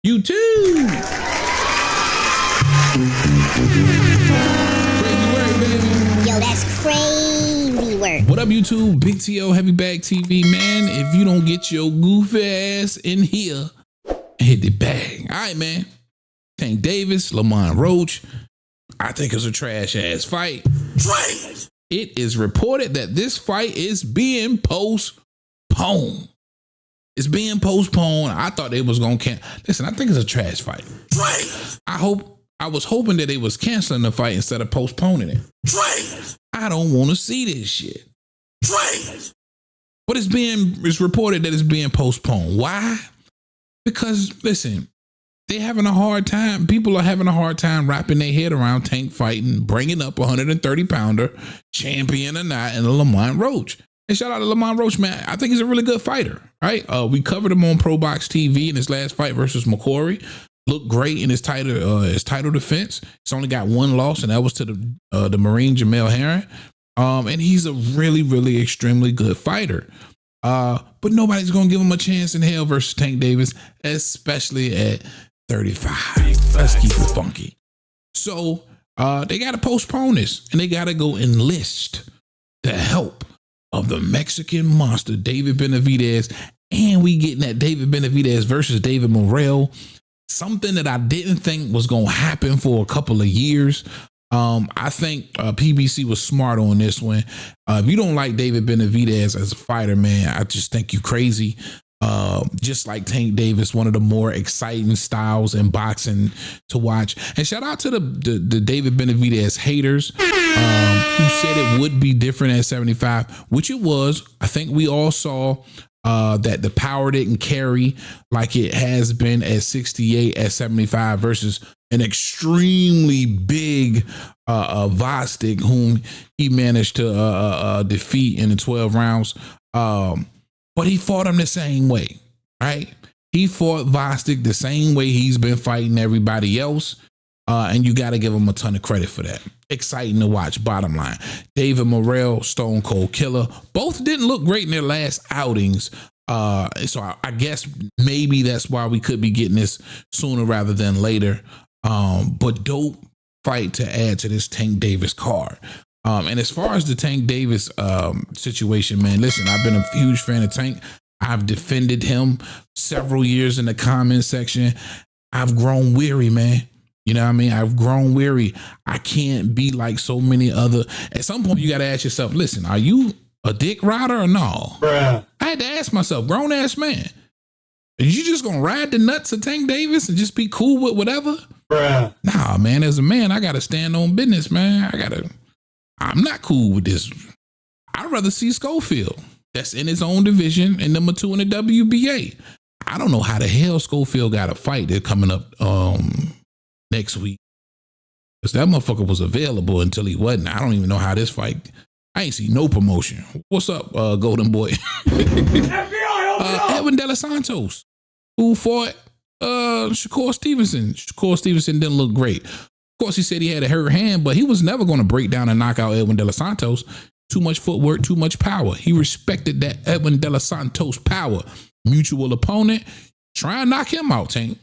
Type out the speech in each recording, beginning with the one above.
YouTube. Crazy work, baby. Yo, that's crazy work. What up, YouTube? Big T.O. Heavy Bag TV, man. If you don't get your goofy ass in here, hit the bag. All right, man. Tank Davis, Lamont Roach. I think it's a trash ass fight. Trash. It is reported that this fight is being postponed. It's being postponed. I thought they was gonna cancel. Listen, I think it's a trash fight. Trash. I was hoping that they was canceling the fight instead of postponing it. Trash. I don't want to see this shit. Trash. But it's reported that it's being postponed. Why? Because listen, they're having a hard time. People are having a hard time wrapping their head around Tank fighting, bringing up 130-pounder, champion or not, and Lamont Roach. And shout out to Lamont Roach, man. I think he's a really good fighter, right? We covered him on Pro Box TV in his last fight versus McCory. Looked great in his title defense. He's only got one loss, and that was to the Marine Jamel Herring. And he's a really, really extremely good fighter. But nobody's gonna give him a chance in hell versus Tank Davis, especially at 35. Let's keep it funky. So they gotta postpone this, and they gotta go enlist the help of the Mexican monster, David Benavidez. And we getting that David Benavidez versus David Morrell. Something that I didn't think was gonna happen for a couple of years. I think PBC was smart on this one. If you don't like David Benavidez as a fighter, man, I just think you crazy. Just like Tank Davis, one of the more exciting styles in boxing to watch. And shout out to the David Benavidez haters who said it would be different at 75, which it was. I think we all saw that the power didn't carry like it has been at 68 at 75 versus an extremely big Vostik, whom he managed to defeat in the 12 rounds. But he fought him the same way, right? He fought Vostik the same way he's been fighting everybody else. And you got to give him a ton of credit for that. Exciting to watch, bottom line. David Morrell, Stone Cold Killer, both didn't look great in their last outings. So I guess maybe that's why we could be getting this sooner rather than later. But dope fight to add to this Tank Davis card. And as far as the Tank Davis situation, man, listen, I've been a huge fan of Tank. I've defended him several years in the comment section. I've grown weary, man. You know what I mean? I've grown weary. I can't be like so many other. At some point, you got to ask yourself, listen, are you a dick rider or no? Bruh. I had to ask myself, grown ass man, are you just going to ride the nuts of Tank Davis and just be cool with whatever? Bruh. Nah, man, as a man, I got to stand on business, man. I'm not cool with this. I'd rather see Schofield. That's in his own division and number 2 in the WBA. I don't know how the hell Schofield got a fight that's coming up next week. Because that motherfucker was available until he wasn't. I don't even know how this fight. I ain't see no promotion. What's up, Golden Boy? Edwin De Los Santos, who fought Shakur Stevenson. Shakur Stevenson didn't look great. Of course, he said he had a hurt hand, but he was never going to break down and knock out Edwin De Los Santos. Too much footwork, too much power. He respected that Edwin De Los Santos power. Mutual opponent, try and knock him out, Tank.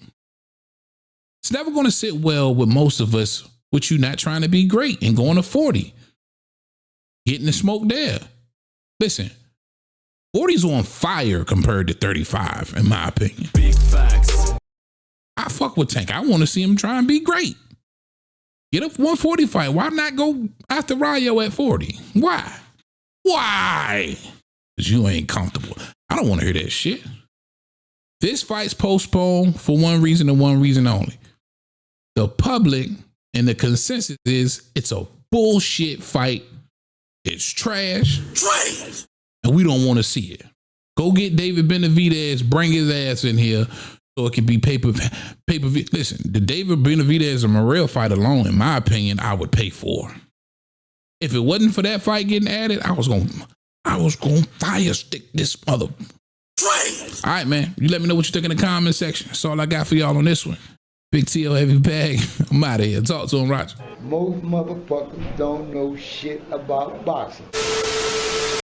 It's never going to sit well with most of us with you not trying to be great and going to 40. Getting the smoke there. Listen, 40's on fire compared to 35, in my opinion. Big facts. I fuck with Tank. I want to see him try and be great. Get up 140 fight. Why not go after Rayo at 40? Why? Why? Because you ain't comfortable. I don't want to hear that shit. This fight's postponed for one reason and one reason only. The public and the consensus is it's a bullshit fight. It's trash. Trash. And we don't want to see it. Go get David Benavidez, bring his ass in here so it can be pay-per-view. Listen, the David Benavidez and Morrell fight alone, in my opinion, I would pay for. If it wasn't for that fight getting added, I was gonna fire stick this mother. Trash. All right, man. You let me know what you think in the comment section. That's all I got for y'all on this one. Big T.O. Heavy Bag. I'm out of here. Talk to him, Roger. Most motherfuckers don't know shit about boxing.